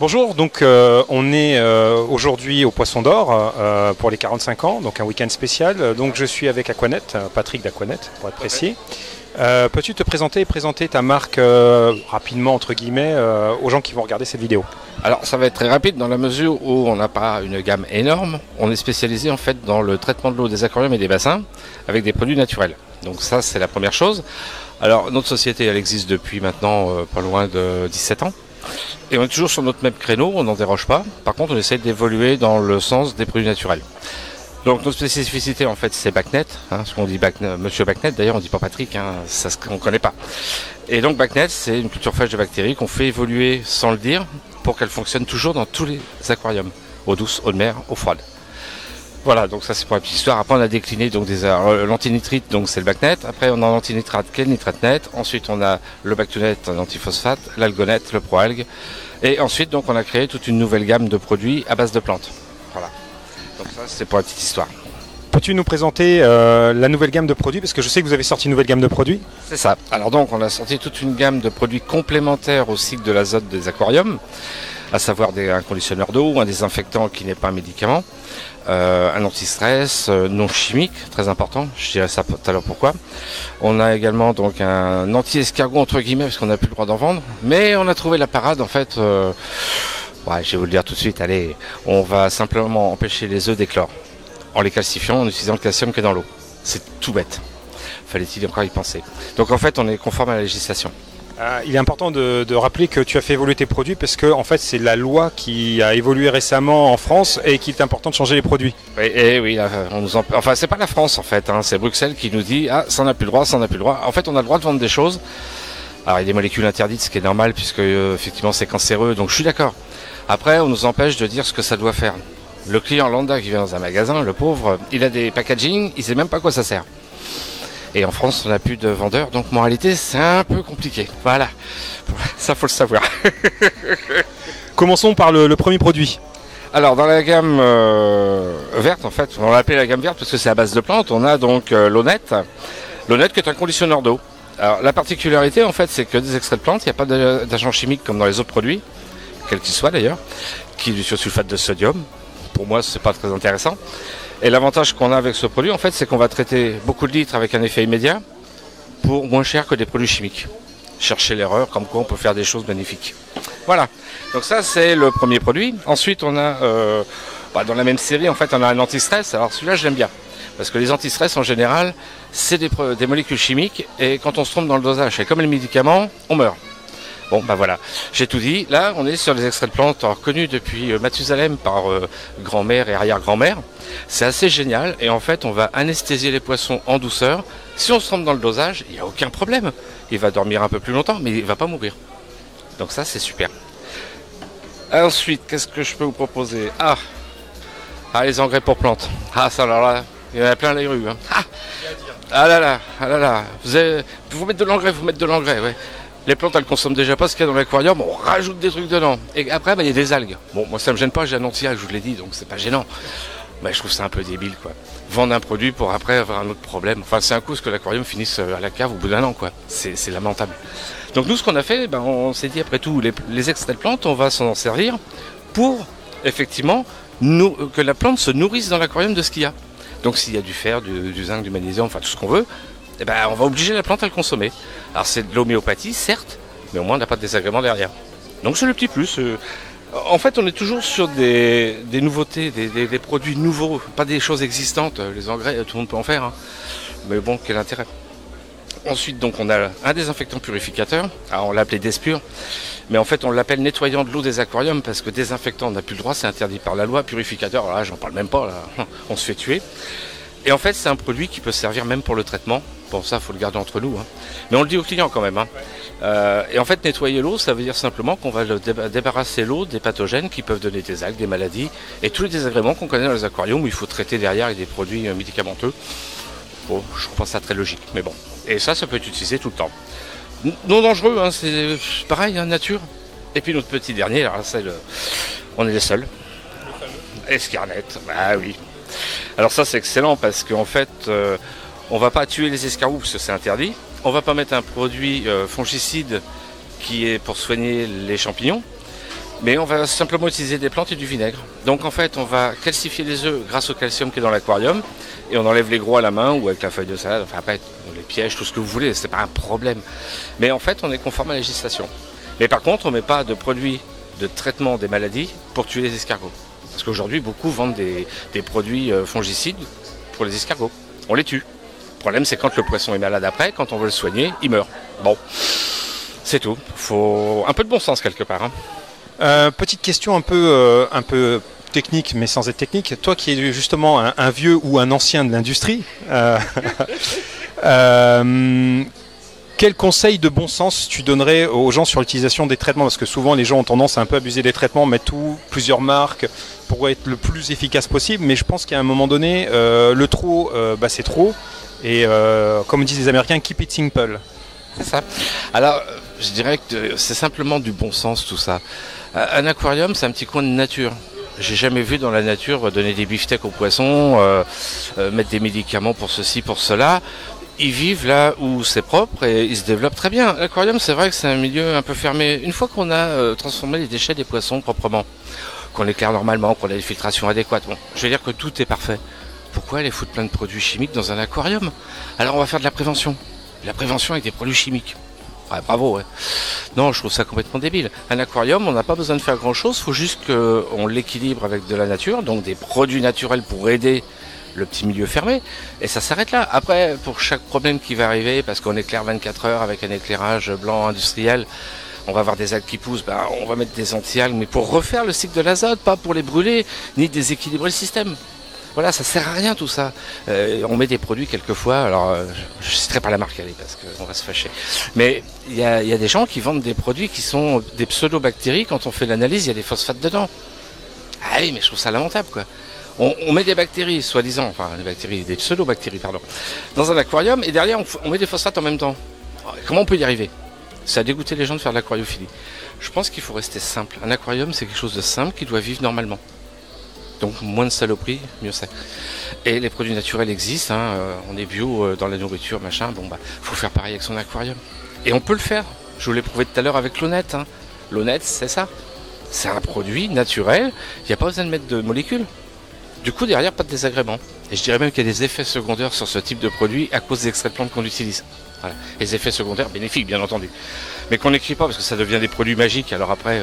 Bonjour, donc on est aujourd'hui au Poisson d'Or pour les 45 ans, donc un week-end spécial. Donc je suis avec Aquanet, Patrick d'Aquanet pour être précis. Peux-tu te présenter et présenter ta marque rapidement entre guillemets aux gens qui vont regarder cette vidéo? Alors ça va être très rapide dans la mesure où on n'a pas une gamme énorme. On est spécialisé en fait dans le traitement de l'eau des aquariums et des bassins avec des produits naturels. Donc ça c'est la première chose. Alors notre société elle existe depuis maintenant pas loin de 17 ans. Et on est toujours sur notre même créneau, on n'en déroge pas. Par contre, on essaie d'évoluer dans le sens des produits naturels. Donc notre spécificité en fait c'est BACnet, ce qu'on dit Monsieur BACnet, d'ailleurs on dit pas Patrick, ça on ne connaît pas. Et donc BACnet c'est une culture fraîche de bactéries qu'on fait évoluer sans le dire pour qu'elle fonctionne toujours dans tous les aquariums, eau douce, eau de mer, eau froide. Voilà, donc ça c'est pour la petite histoire. Après on a décliné donc l'antinitrite, donc c'est le BACnet. Après on a l'antinitrate qui est le nitratnet. Ensuite on a le Bactonet, l'antiphosphate, l'algonet, le proalgue. Et ensuite donc on a créé toute une nouvelle gamme de produits à base de plantes. Voilà. Donc ça c'est pour la petite histoire. Peux-tu nous présenter la nouvelle gamme de produits? Parce que je sais que vous avez sorti une nouvelle gamme de produits. C'est ça. Alors donc on a sorti toute une gamme de produits complémentaires au cycle de l'azote des aquariums, à savoir un conditionneur d'eau, un désinfectant qui n'est pas un médicament, un anti-stress non chimique, très important, je dirais ça tout à l'heure pourquoi. On a également donc un anti-escargot entre guillemets, parce qu'on n'a plus le droit d'en vendre, mais on a trouvé la parade en fait, je vais vous le dire tout de suite, allez, on va simplement empêcher les œufs d'éclore, en les calcifiant, en utilisant le calcium qui est dans l'eau. C'est tout bête, fallait-il encore y penser. Donc en fait on est conforme à la législation. Il est important de rappeler que tu as fait évoluer tes produits parce que en fait c'est la loi qui a évolué récemment en France et qu'il est important de changer les produits. Oui, enfin c'est pas la France en fait, c'est Bruxelles qui nous dit ça n'a plus le droit, ça n'a plus le droit. En fait on a le droit de vendre des choses. Alors il y a des molécules interdites, ce qui est normal puisque effectivement c'est cancéreux, donc je suis d'accord. Après on nous empêche de dire ce que ça doit faire. Le client lambda qui vient dans un magasin, le pauvre, il a des packaging, il sait même pas à quoi ça sert. Et en France, on n'a plus de vendeurs, donc moralité, c'est un peu compliqué. Voilà, ça faut le savoir. Commençons par le premier produit. Alors, dans la gamme verte, en fait, on l'appelle la gamme verte parce que c'est à base de plantes, on a donc l'Onet. L'Onet qui est un conditionneur d'eau. Alors, la particularité, en fait, c'est que des extraits de plantes, il n'y a pas d'agent chimique comme dans les autres produits, quels qu'ils soient d'ailleurs, qui est du sulfate de sodium. Pour moi, c'est pas très intéressant. Et l'avantage qu'on a avec ce produit, en fait, c'est qu'on va traiter beaucoup de litres avec un effet immédiat pour moins cher que des produits chimiques. Chercher l'erreur, comme quoi on peut faire des choses magnifiques. Voilà. Donc ça, c'est le premier produit. Ensuite, on a, dans la même série, en fait, on a un anti-stress. Alors celui-là, je l'aime bien. Parce que les anti-stress, en général, c'est des molécules chimiques. Et quand on se trompe dans le dosage, c'est comme les médicaments, on meurt. Bon, voilà, j'ai tout dit. Là, on est sur les extraits de plantes reconnus depuis Mathusalem par grand-mère et arrière-grand-mère. C'est assez génial et en fait, on va anesthésier les poissons en douceur. Si on se trompe dans le dosage, il n'y a aucun problème. Il va dormir un peu plus longtemps, mais il ne va pas mourir. Donc ça, c'est super. Ensuite, qu'est-ce que je peux vous proposer? Les engrais pour plantes. Ça là, il y en a plein les rues. Vous mettre de l'engrais, ouais. Les plantes, elles consomment déjà pas ce qu'il y a dans l'aquarium, on rajoute des trucs dedans. Et après, il y a des algues. Bon, moi, ça me gêne pas, j'ai un anti-algue, je vous l'ai dit, donc c'est pas gênant. Mais je trouve ça un peu débile, quoi. Vendre un produit pour après avoir un autre problème. Enfin, c'est un coup que l'aquarium finisse à la cave au bout d'un an, quoi. C'est lamentable. Donc nous, ce qu'on a fait, on s'est dit, après tout, les extraits de plantes, on va s'en servir pour, effectivement, que la plante se nourrisse dans l'aquarium de ce qu'il y a. Donc s'il y a du fer, du zinc, du magnésium, enfin tout ce qu'on veut, on va obliger la plante à le consommer. Alors c'est de l'homéopathie, certes, mais au moins on n'a pas de désagrément derrière. Donc c'est le petit plus. En fait, on est toujours sur des nouveautés, des produits nouveaux, pas des choses existantes. Les engrais, tout le monde peut en faire. Mais bon, quel intérêt. Ensuite, donc, on a un désinfectant purificateur. Alors, on l'a appelé Despure. Mais en fait, on l'appelle nettoyant de l'eau des aquariums parce que désinfectant, on n'a plus le droit, c'est interdit par la loi. Purificateur, alors là, j'en parle même pas, là. On se fait tuer. Et en fait, c'est un produit qui peut servir même pour le traitement. Bon, ça, il faut le garder entre nous. Mais on le dit aux clients quand même. Et en fait, nettoyer l'eau, ça veut dire simplement qu'on va débarrasser l'eau des pathogènes qui peuvent donner des algues, des maladies et tous les désagréments qu'on connaît dans les aquariums où il faut traiter derrière avec des produits médicamenteux. Bon, je pense ça très logique, mais bon. Et ça peut être utilisé tout le temps. Non dangereux, c'est pareil, nature. Et puis notre petit dernier, alors on est les seuls. Escarnet, oui. Alors ça, c'est excellent parce qu'en fait, on va pas tuer les escargots parce que c'est interdit. On va pas mettre un produit fongicide qui est pour soigner les champignons. Mais on va simplement utiliser des plantes et du vinaigre. Donc en fait, on va calcifier les œufs grâce au calcium qui est dans l'aquarium et on enlève les gros à la main ou avec la feuille de salade, enfin après les pièges, tout ce que vous voulez, c'est pas un problème. Mais en fait, on est conforme à la législation. Mais par contre, on ne met pas de produits de traitement des maladies pour tuer les escargots. Parce qu'aujourd'hui, beaucoup vendent des produits fongicides pour les escargots. On les tue. Le problème, c'est quand le poisson est malade après, quand on veut le soigner, il meurt. Bon, c'est tout. Faut un peu de bon sens quelque part. Petite question un peu technique, mais sans être technique. Toi qui es justement un vieux ou un ancien de l'industrie, quel conseil de bon sens tu donnerais aux gens sur l'utilisation des traitements? Parce que souvent les gens ont tendance à un peu abuser des traitements, mettre plusieurs marques pour être le plus efficace possible. Mais je pense qu'à un moment donné, le trop, c'est trop. Et comme disent les Américains, keep it simple. C'est ça. Alors, je dirais que c'est simplement du bon sens tout ça. Un aquarium, c'est un petit coin de nature. J'ai jamais vu dans la nature donner des beefsteaks aux poissons, mettre des médicaments pour ceci, pour cela. Ils vivent là où c'est propre et ils se développent très bien. L'aquarium, c'est vrai que c'est un milieu un peu fermé. Une fois qu'on a transformé les déchets des poissons proprement, qu'on éclaire normalement, qu'on a des filtrations adéquates, bon, je veux dire que tout est parfait. Pourquoi aller foutre plein de produits chimiques dans un aquarium? Alors on va faire de la prévention. La prévention avec des produits chimiques. Ouais, bravo, ouais. Non, je trouve ça complètement débile. Un aquarium, on n'a pas besoin de faire grand-chose, il faut juste qu'on l'équilibre avec de la nature, donc des produits naturels pour aider le petit milieu fermé, et ça s'arrête là. Après, pour chaque problème qui va arriver, parce qu'on éclaire 24 heures avec un éclairage blanc industriel, on va avoir des algues qui poussent, on va mettre des anti-algues, mais pour refaire le cycle de l'azote, pas pour les brûler, ni déséquilibrer le système. Voilà, ça sert à rien tout ça. On met des produits quelquefois, alors je ne citerai pas la marque, allez, parce qu'on va se fâcher. Mais il y a des gens qui vendent des produits qui sont des pseudo-bactéries. Quand on fait l'analyse, il y a des phosphates dedans. Ah oui, mais je trouve ça lamentable, quoi. On met des bactéries, soi-disant, enfin des pseudo-bactéries, pardon, dans un aquarium, et derrière on met des phosphates en même temps. Comment on peut y arriver? Ça a dégoûté les gens de faire de l'aquariophilie. Je pense qu'il faut rester simple. Un aquarium, c'est quelque chose de simple qui doit vivre normalement. Donc moins de saloperies, mieux c'est. Et les produits naturels existent, on est bio dans la nourriture, machin, faut faire pareil avec son aquarium. Et on peut le faire, je vous l'ai prouvé tout à l'heure avec l'Honnête. L'Honnête, c'est ça. C'est un produit naturel, il n'y a pas besoin de mettre de molécules. Du coup, derrière, pas de désagréments. Et je dirais même qu'il y a des effets secondaires sur ce type de produit à cause des extraits de plantes qu'on utilise. Voilà. Les effets secondaires bénéfiques, bien entendu. Mais qu'on n'écrit pas parce que ça devient des produits magiques, alors après,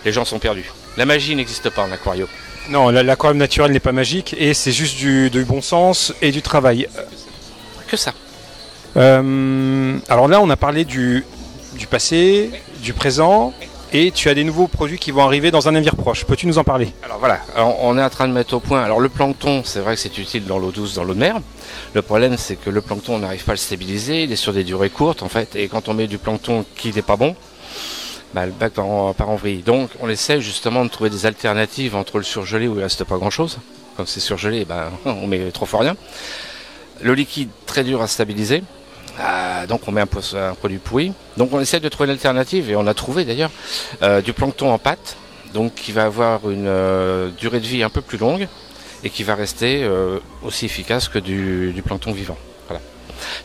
les gens sont perdus. La magie n'existe pas en aquarium. Non, l'aquarium naturel n'est pas magique et c'est juste du bon sens et du travail. Que ça. Alors là, on a parlé du passé, du présent, et tu as des nouveaux produits qui vont arriver dans un avenir proche. Peux-tu nous en parler? Alors voilà, on est en train de mettre au point. Alors le plancton, c'est vrai que c'est utile dans l'eau douce, dans l'eau de mer. Le problème, c'est que le plancton, on n'arrive pas à le stabiliser. Il est sur des durées courtes, en fait. Et quand on met du plancton qui n'est pas bon, le bac part en vrille. Donc on essaie justement de trouver des alternatives entre le surgelé où il ne reste pas grand-chose. Comme c'est surgelé, on met trop fort rien. Le liquide, très dur à stabiliser. Donc on met un produit pourri. Donc on essaie de trouver une alternative, et on a trouvé d'ailleurs du plancton en pâte, donc qui va avoir une durée de vie un peu plus longue et qui va rester aussi efficace que du plancton vivant. Voilà.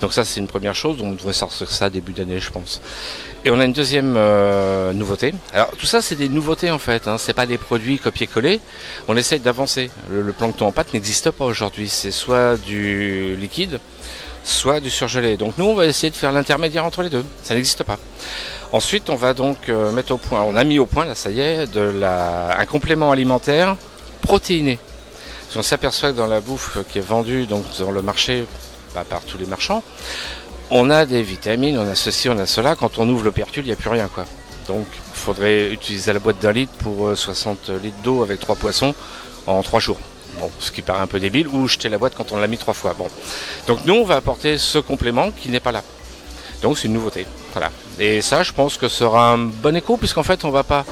Donc ça, c'est une première chose, on devrait sortir ça début d'année, je pense. Et on a une deuxième nouveauté. Alors tout ça, c'est des nouveautés en fait, c'est pas des produits copier-coller. On essaie d'avancer. Le plancton en pâte n'existe pas aujourd'hui, c'est soit du liquide, soit du surgelé. Donc nous, on va essayer de faire l'intermédiaire entre les deux. Ça n'existe pas. Ensuite, on va donc mettre au point, on a mis au point, là ça y est, un complément alimentaire protéiné. Parce qu'on s'aperçoit que dans la bouffe qui est vendue donc, dans le marché, par tous les marchands, on a des vitamines, on a ceci, on a cela. Quand on ouvre l'opercule, il n'y a plus rien, quoi. Donc il faudrait utiliser la boîte d'1 litre pour 60 litres d'eau avec 3 poissons en 3 jours. Bon, ce qui paraît un peu débile, ou jeter la boîte quand on l'a mis 3 fois. Bon. Donc nous, on va apporter ce complément qui n'est pas là. Donc c'est une nouveauté. Voilà. Et ça, je pense que ce sera un bon écho, puisqu'en fait, on ne va pas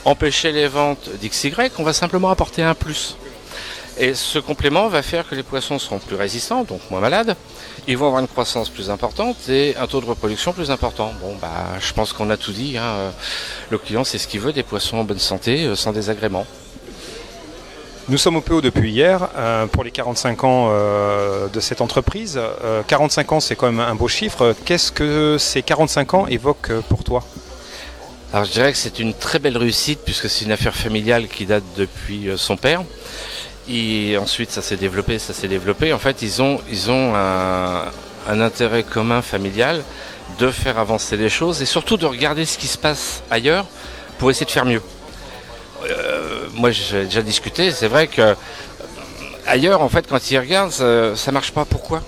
empêcher les ventes d'XY, on va simplement apporter un plus. Et ce complément va faire que les poissons seront plus résistants, donc moins malades. Ils vont avoir une croissance plus importante et un taux de reproduction plus important. Bon, je pense qu'on a tout dit. Le client, c'est ce qu'il veut, des poissons en bonne santé, sans désagréments. Nous sommes au PO depuis hier pour les 45 ans de cette entreprise. 45 ans, c'est quand même un beau chiffre. Qu'est-ce que ces 45 ans évoquent pour toi? Alors je dirais que c'est une très belle réussite puisque c'est une affaire familiale qui date depuis son père. Et ensuite ça s'est développé. En fait ils ont un intérêt commun familial de faire avancer les choses et surtout de regarder ce qui se passe ailleurs pour essayer de faire mieux. Moi j'ai déjà discuté, c'est vrai que ailleurs en fait quand ils regardent ça marche pas. Pourquoi ?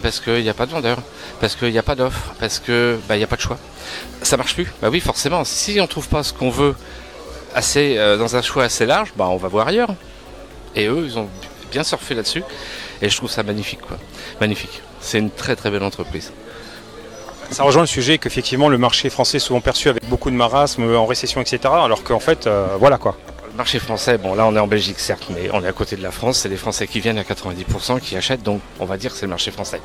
Parce qu'il n'y a pas de vendeurs, parce qu'il n'y a pas d'offres, parce qu'il n'y a pas de choix. Ça marche plus. Bah oui, forcément. Si on ne trouve pas ce qu'on veut dans un choix assez large, on va voir ailleurs. Et eux, ils ont bien surfé là-dessus. Et je trouve ça magnifique, quoi. Magnifique. C'est une très très belle entreprise. Ça rejoint le sujet qu'effectivement le marché français est souvent perçu avec beaucoup de marasme, en récession, etc. Alors qu'en fait, voilà quoi. Le marché français, bon là on est en Belgique certes, mais on est à côté de la France, c'est les Français qui viennent à 90% qui achètent, donc on va dire que c'est le marché français.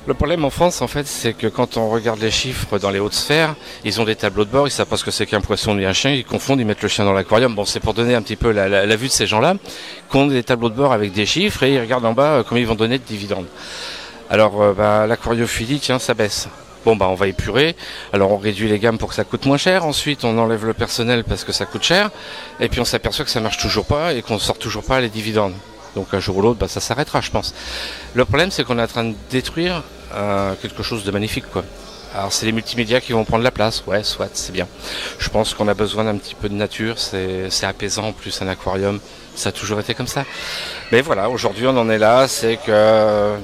Le problème en France en fait c'est que quand on regarde les chiffres dans les hautes sphères, ils ont des tableaux de bord, ils savent pas ce que c'est qu'un poisson ni un chien, ils confondent, ils mettent le chien dans l'aquarium. Bon c'est pour donner un petit peu la vue de ces gens-là, qui ont des tableaux de bord avec des chiffres et ils regardent en bas combien ils vont donner de dividendes. Alors l'aquariophilie, tiens ça baisse. Bon on va épurer, alors on réduit les gammes pour que ça coûte moins cher, ensuite on enlève le personnel parce que ça coûte cher, et puis on s'aperçoit que ça marche toujours pas et qu'on sort toujours pas les dividendes. Donc un jour ou l'autre ça s'arrêtera je pense. Le problème c'est qu'on est en train de détruire quelque chose de magnifique quoi. Alors c'est les multimédias qui vont prendre la place, ouais soit c'est bien. Je pense qu'on a besoin d'un petit peu de nature, c'est apaisant en plus un aquarium, ça a toujours été comme ça. Mais voilà, aujourd'hui on en est là, c'est que...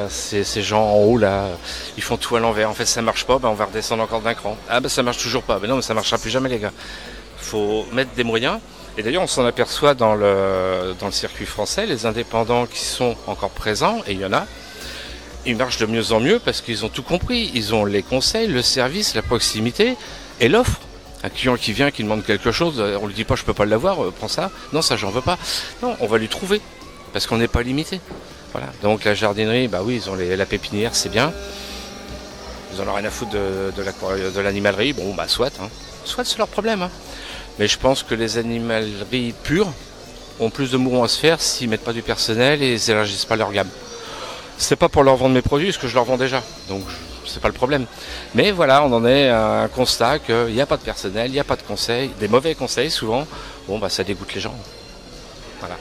ces gens en haut là, ils font tout à l'envers. En fait, ça marche pas, on va redescendre encore d'un cran. Ça marche toujours pas. Non, mais ça marchera plus jamais, les gars. Faut mettre des moyens. Et d'ailleurs, on s'en aperçoit dans le circuit français, les indépendants qui sont encore présents, et il y en a, ils marchent de mieux en mieux parce qu'ils ont tout compris. Ils ont les conseils, le service, la proximité et l'offre. Un client qui vient, qui demande quelque chose, on lui dit pas je peux pas l'avoir, prends ça. Non, ça j'en veux pas. Non, on va lui trouver parce qu'on n'est pas limité. Voilà. Donc la jardinerie, oui, ils ont la pépinière, c'est bien. Ils en ont rien à foutre de l'animalerie, soit, hein. Soit c'est leur problème. Hein. Mais je pense que les animaleries pures ont plus de mourons à se faire s'ils mettent pas du personnel et ils élargissent pas leur gamme. C'est pas pour leur vendre mes produits, parce que je leur vends déjà, donc c'est pas le problème. Mais voilà, on en est à un constat qu'il n'y a pas de personnel, il n'y a pas de conseils, des mauvais conseils souvent, ça dégoûte les gens. Voilà.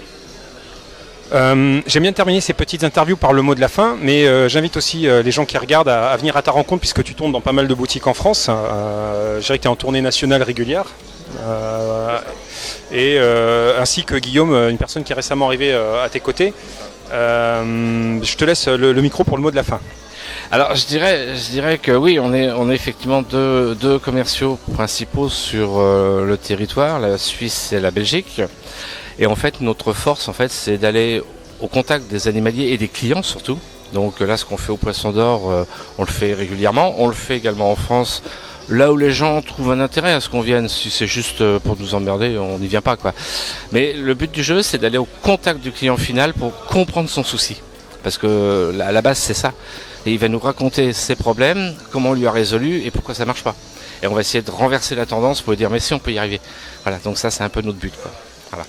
J'aime bien terminer ces petites interviews par le mot de la fin, mais j'invite aussi les gens qui regardent à venir à ta rencontre puisque tu tournes dans pas mal de boutiques en France. Je dirais que tu es en tournée nationale régulière. Ainsi que Guillaume, une personne qui est récemment arrivée à tes côtés. Je te laisse le micro pour le mot de la fin. Alors je dirais que oui, on est effectivement deux commerciaux principaux sur le territoire, la Suisse et la Belgique. Et en fait, notre force, c'est d'aller au contact des animaliers et des clients surtout. Donc là, ce qu'on fait au Poisson d'Or, on le fait régulièrement. On le fait également en France, là où les gens trouvent un intérêt à ce qu'on vienne. Si c'est juste pour nous emmerder, on n'y vient pas, quoi. Mais le but du jeu, c'est d'aller au contact du client final pour comprendre son souci. Parce que à la base, c'est ça. Et il va nous raconter ses problèmes, comment on lui a résolu et pourquoi ça marche pas. Et on va essayer de renverser la tendance pour lui dire, mais si, on peut y arriver. Voilà, donc ça, c'est un peu notre but, quoi. Voilà.